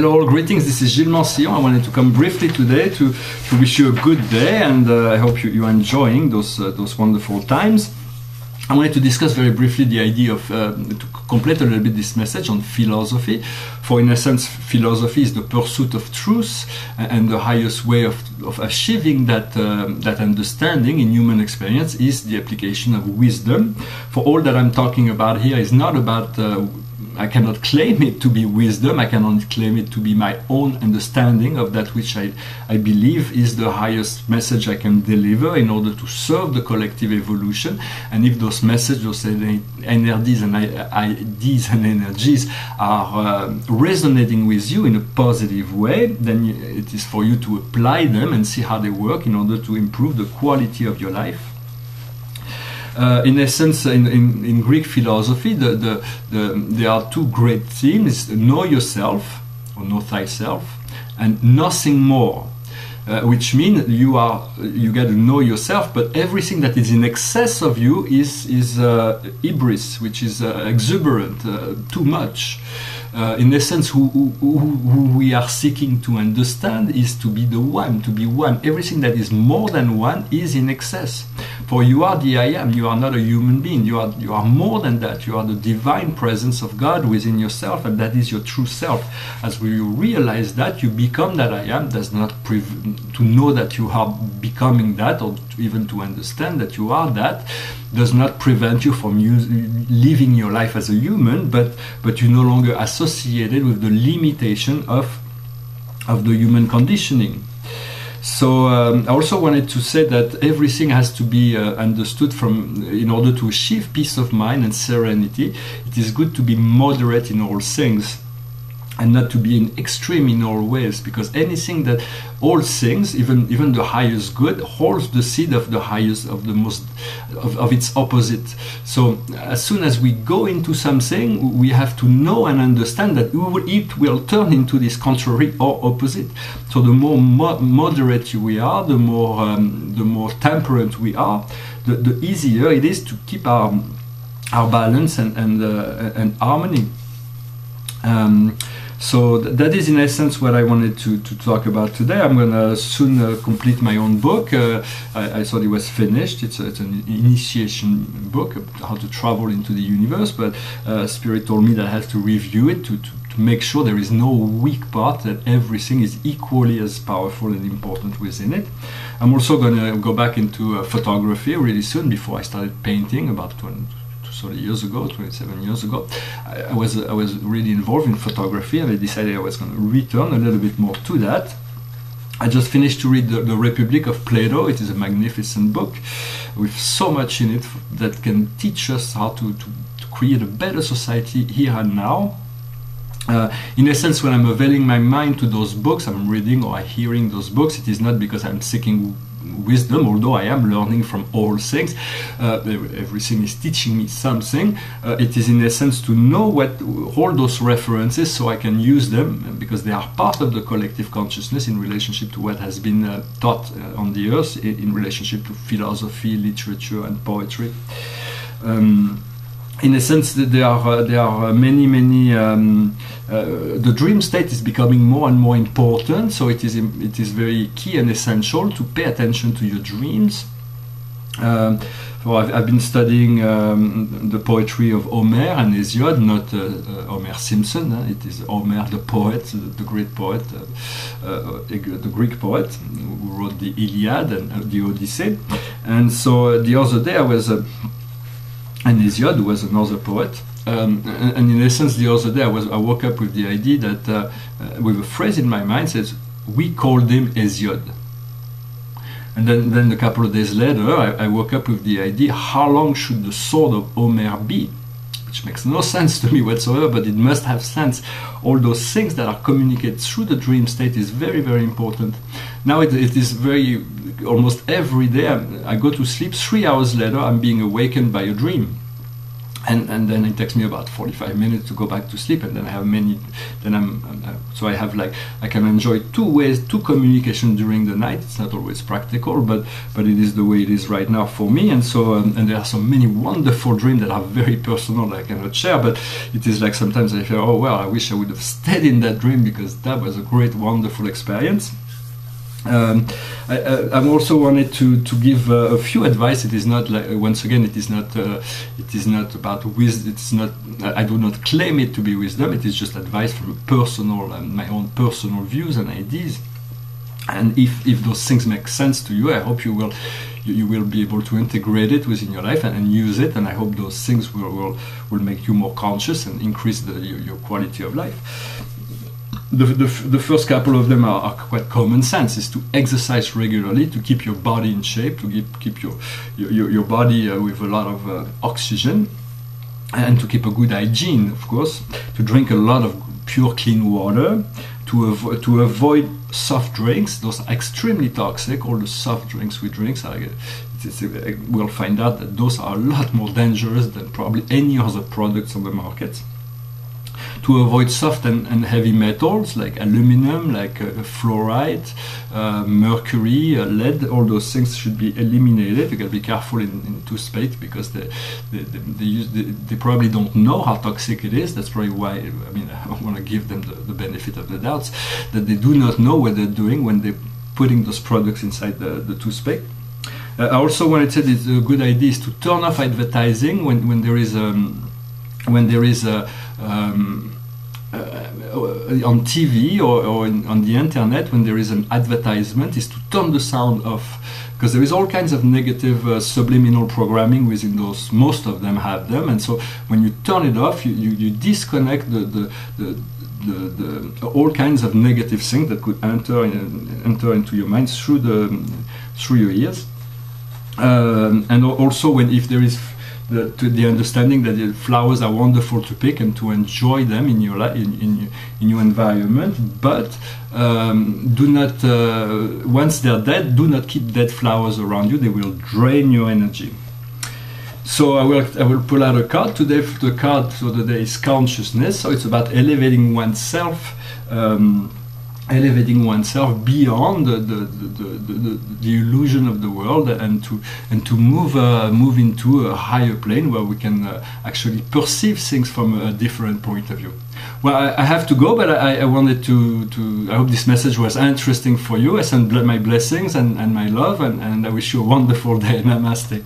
Hello, greetings. This is Gilles Mancillon. I wanted to come briefly today to wish you a good day, and I hope you are enjoying those wonderful times. I wanted to discuss very briefly the idea of, to complete a little bit this message on philosophy. For in essence, philosophy is the pursuit of truth, and the highest way of achieving that understanding in human experience is the application of wisdom. For all that I'm talking about here is not about I cannot claim it to be wisdom. I can only claim it to be my own understanding of that which I believe is the highest message I can deliver in order to serve the collective evolution. And if those messages, those energies and ideas and energies are resonating with you in a positive way, then it is for you to apply them and see how they work in order to improve the quality of your life. In essence, in Greek philosophy, there are two great themes: know yourself, or know thyself, and nothing more. Which means you get to know yourself, but everything that is in excess of you is Hybris, which is exuberant, too much. In essence, who we are seeking to understand is to be the one, to be one. Everything that is more than one is in excess. For you are the I am, you are not a human being, you are more than that. You are the divine presence of God within yourself, and that is your true self. As you realize that, you become that I am. Does not to know that you are becoming that, or even to understand that you are that, does not prevent you from living your life as a human, but you're no longer associated with the limitation of the human conditioning. So I also wanted to say that everything has to be understood in order to achieve peace of mind and serenity. It is good to be moderate in all things, and not to be in extreme in all ways, because anything that all things, even the highest good, holds the seed of the highest, of its opposite. So as soon as we go into something, we have to know and understand that it will turn into this contrary or opposite. So the more moderate we are, the more temperate we are, the easier it is to keep our balance and harmony. So that is in essence what I wanted to talk about today. I'm going to soon complete my own book. I thought it was finished. It's an initiation book, how to travel into the universe, but Spirit told me that I have to review it to make sure there is no weak part, that everything is equally as powerful and important within it. I'm also going to go back into photography really soon, before I started painting about 27 years ago. I was really involved in photography, and I decided I was going to return a little bit more to that. I just finished to read the Republic of Plato. It is a magnificent book with so much in it that can teach us how to create a better society here and now. In essence, when I'm availing my mind to those books, I'm reading or hearing those books, it is not because I'm seeking wisdom, although I am learning from all things. Everything is teaching me something. It is in essence to know all those references, so I can use them, because they are part of the collective consciousness in relationship to what has been taught on the earth, in relationship to philosophy, literature, and poetry. In a sense, there are many. The dream state is becoming more and more important, so it is very key and essential to pay attention to your dreams. I've been studying the poetry of Homer and Hesiod, not Homer Simpson. It is Homer the poet, the great poet, the Greek poet who wrote the Iliad and the Odyssey. And so the other day I was. And Hesiod was another poet, and in essence, the other day I woke up with the idea that, with a phrase in my mind, says, "We called him Hesiod." And then a couple of days later, I woke up with the idea: how long should the sword of Homer be? Which makes no sense to me whatsoever, but it must have sense. All those things that are communicated through the dream state is very, very important. Now it is very, almost every day I go to sleep, 3 hours later I'm being awakened by a dream. And then it takes me about 45 minutes to go back to sleep, and then I have so I have like, I can enjoy two communication during the night. It's not always practical, but it is the way it is right now for me. And so and there are so many wonderful dreams that are very personal that I cannot share, but it is like sometimes I feel, oh well, I wish I would have stayed in that dream because that was a great, wonderful experience. I also wanted to give a few advice. It is not like, once again, it is not about wisdom. It's not. I do not claim it to be wisdom. It is just advice from personal my own personal views and ideas. And if those things make sense to you, I hope you will be able to integrate it within your life and use it. And I hope those things will make you more conscious and increase your quality of life. The first couple of them are quite common sense. Is to exercise regularly, to keep your body in shape, to keep your body with a lot of oxygen, and to keep a good hygiene, of course. To drink a lot of pure, clean water. To avoid soft drinks. Those are extremely toxic. All the soft drinks we drink we'll find out that those are a lot more dangerous than probably any other products on the market. To avoid soft and heavy metals like aluminum, like fluoride, mercury, lead, all those things should be eliminated. You gotta be careful in toothpaste because they probably don't know how toxic it is. That's probably why, I mean, I want to give them the benefit of the doubts, that they do not know what they're doing when they're putting those products inside the toothpaste. I also wanted to say it's a good idea is to turn off advertising when there is on TV or on the internet, when there is an advertisement, is to turn the sound off, because there is all kinds of negative subliminal programming within those. Most of them have them, and so when you turn it off, you disconnect the all kinds of negative things that could enter into your mind through your ears, and also if there is the understanding that the flowers are wonderful to pick and to enjoy them in your in your environment, but do not once they're dead, do not keep dead flowers around you. They will drain your energy. So I will pull out a card today. The card for the day is consciousness. So it's about elevating oneself. Elevating oneself beyond the illusion of the world, and to move into a higher plane where we can actually perceive things from a different point of view. Well, I have to go, but I wanted to I hope this message was interesting for you. I send my blessings and my love, and I wish you a wonderful day. Namaste.